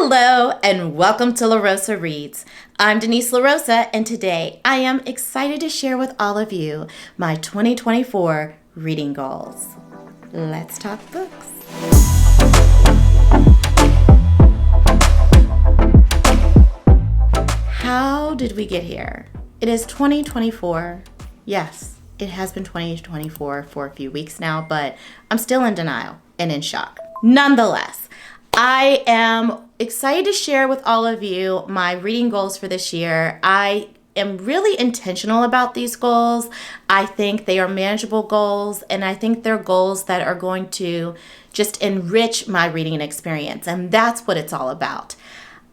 Hello and welcome to LaRosa Reads. I'm Denise LaRosa and today I am excited to share with all of you my 2024 reading goals. Let's talk books. How did we get here? It is 2024. Yes, it has been 2024 for a few weeks now, but I'm still in denial and in shock. Nonetheless, I am excited to share with all of you my reading goals for this year. I am really intentional about these goals. I think they are manageable goals, and I think they're goals that are going to just enrich my reading experience, and that's what it's all about.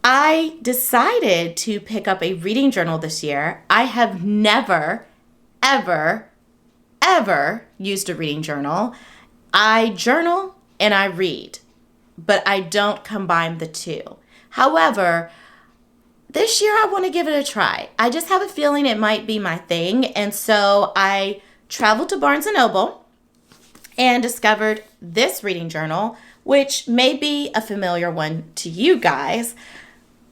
I decided to pick up a reading journal this year. I have never, ever used a reading journal. I journal and I read, but I don't combine the two. However, this year I want to give it a try. I just have a feeling it might be my thing. And so I traveled to Barnes & Noble and discovered this reading journal, which may be a familiar one to you guys.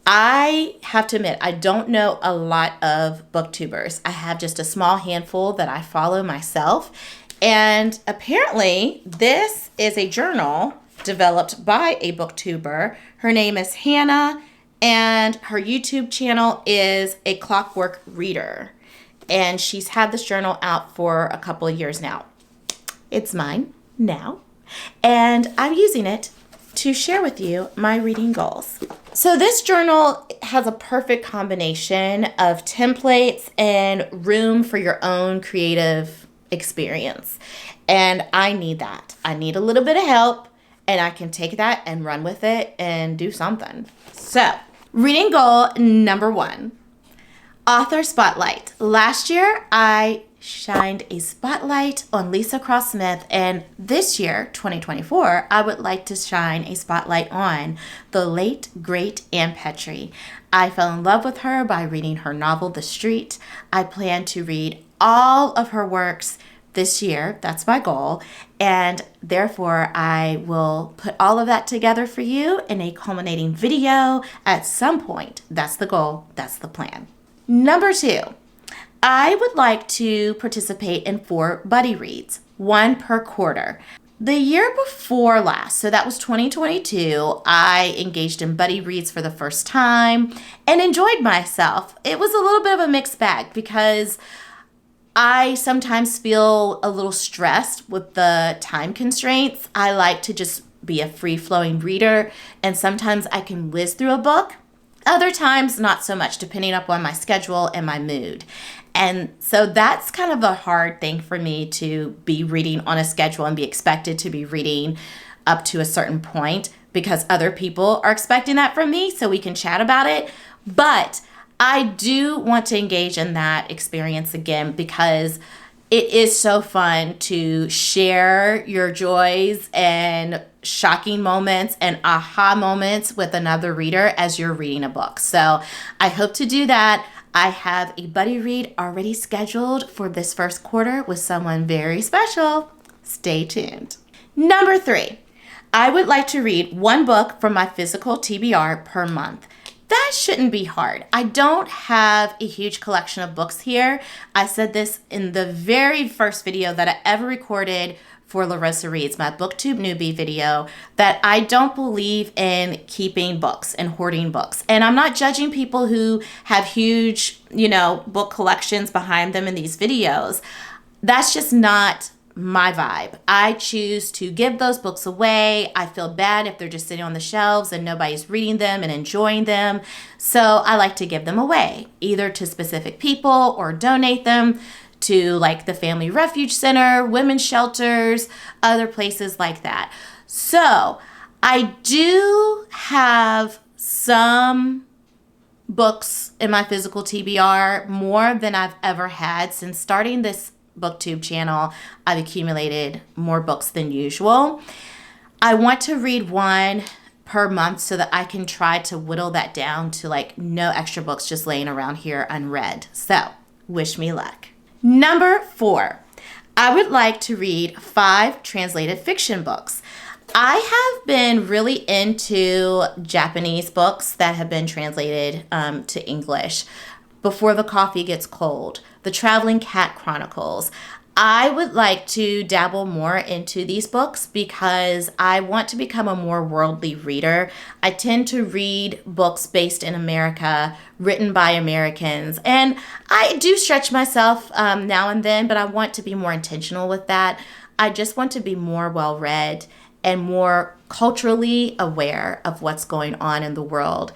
I have to admit, I don't know a lot of booktubers. I have just a small handful that I follow myself. And apparently this is a journal developed by a booktuber. Her name is Hannah, and her YouTube channel is A Clockwork Reader. And she's had this journal out for a couple of years now. It's mine now, and I'm using it to share with you my reading goals. So this journal has a perfect combination of templates and room for your own creative experience. And I need that. I need a little bit of help, and I can take that and run with it and do something. So, reading goal number 1, author spotlight. Last year, I shined a spotlight on Lisa Cross Smith, and this year, 2024, I would like to shine a spotlight on the late, great Ann Petry. I fell in love with her by reading her novel, The Street. I plan to read all of her works this year. That's my goal. And therefore, I will put all of that together for you in a culminating video at some point. That's the goal. That's the plan. Number 2, I would like to participate in 4 buddy reads, 1 per quarter. The year before last, so that was 2022, I engaged in buddy reads for the first time and enjoyed myself. It was a little bit of a mixed bag because I sometimes feel a little stressed with the time constraints. I like to just be a free-flowing reader, and sometimes I can whiz through a book. Other times, not so much, depending upon my schedule and my mood. And so that's kind of a hard thing for me to be reading on a schedule and be expected to be reading up to a certain point because other people are expecting that from me, so we can chat about it. But I do want to engage in that experience again because it is so fun to share your joys and shocking moments and aha moments with another reader as you're reading a book. So I hope to do that. I have a buddy read already scheduled for this first quarter with someone very special. Stay tuned. Number 3, I would like to read 1 book from my physical TBR per month. That shouldn't be hard. I don't have a huge collection of books here. I said this in the very first video that I ever recorded for LaRosa Reads, my BookTube newbie video, that I don't believe in keeping books and hoarding books. And I'm not judging people who have huge, book collections behind them in these videos. That's just not my vibe. I choose to give those books away. I feel bad if they're just sitting on the shelves and nobody's reading them and enjoying them. So I like to give them away, either to specific people or donate them to like the Family Refuge Center, women's shelters, other places like that. So I do have some books in my physical TBR, more than I've ever had. Since starting this BookTube channel, I've accumulated more books than usual. I want to read 1 per month so that I can try to whittle that down to like no extra books just laying around here unread. So wish me luck. Number 4, I would like to read 5 translated fiction books. I have been really into Japanese books that have been translated to English. Before the Coffee Gets Cold, The Traveling Cat Chronicles. I would like to dabble more into these books because I want to become a more worldly reader. I tend to read books based in America, written by Americans, and I do stretch myself now and then, but I want to be more intentional with that. I just want to be more well-read and more culturally aware of what's going on in the world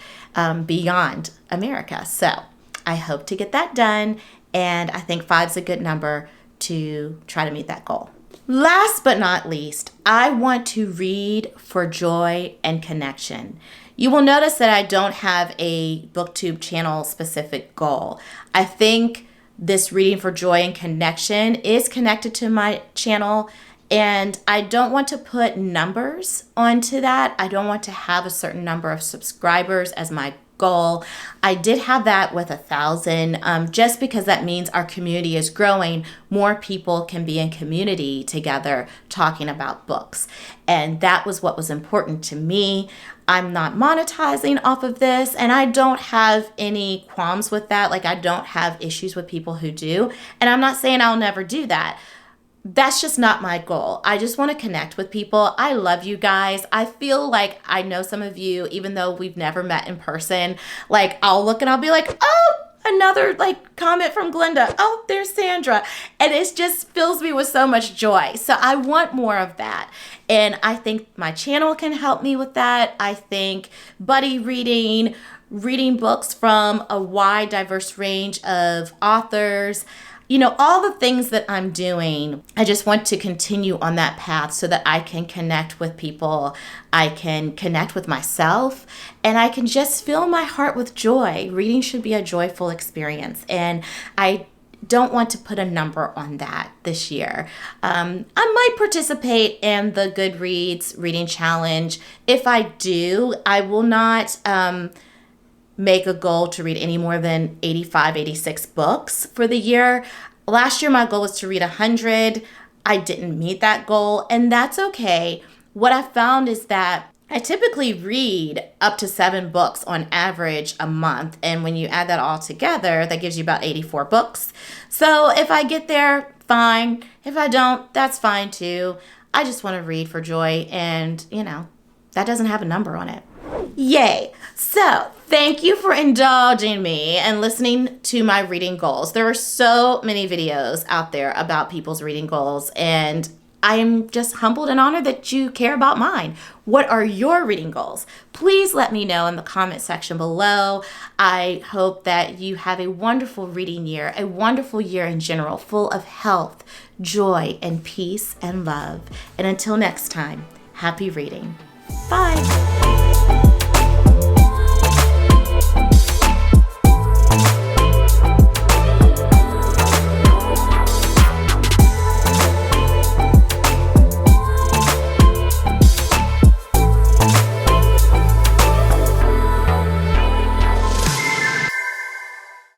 beyond America. So I hope to get that done, and I think 5's a good number to try to meet that goal. Last but not least, I want to read for joy and connection. You will notice that I don't have a BookTube channel specific goal. I think this reading for joy and connection is connected to my channel, and I don't want to put numbers onto that. I don't want to have a certain number of subscribers as my goal. I did have that with 1,000, just because that means our community is growing. More people can be in community together talking about books. And that was what was important to me. I'm not monetizing off of this, and I don't have any qualms with that. Like, I don't have issues with people who do. And I'm not saying I'll never do that. That's just not my goal. I just want to connect with people. I love you guys. I feel like I know some of you, even though we've never met in person. Like, I'll look and I'll be like, oh, another like comment from Glenda. Oh, there's Sandra. And it just fills me with so much joy. So I want more of that. And I think my channel can help me with that. I think buddy reading books from a wide, diverse range of authors, all the things that I'm doing, I just want to continue on that path so that I can connect with people, I can connect with myself, and I can just fill my heart with joy. Reading should be a joyful experience, and I don't want to put a number on that this year. I might participate in the Goodreads reading challenge. If I do, I will not make a goal to read any more than 85, 86 books for the year. Last year, my goal was to read 100. I didn't meet that goal, and that's okay. What I found is that I typically read up to 7 books on average a month, and when you add that all together, that gives you about 84 books. So if I get there, fine. If I don't, that's fine too. I just want to read for joy, and that doesn't have a number on it. Yay! So, thank you for indulging me and listening to my reading goals. There are so many videos out there about people's reading goals, and I am just humbled and honored that you care about mine. What are your reading goals? Please let me know in the comment section below. I hope that you have a wonderful reading year, a wonderful year in general, full of health, joy, and peace and love. And until next time, happy reading. Bye.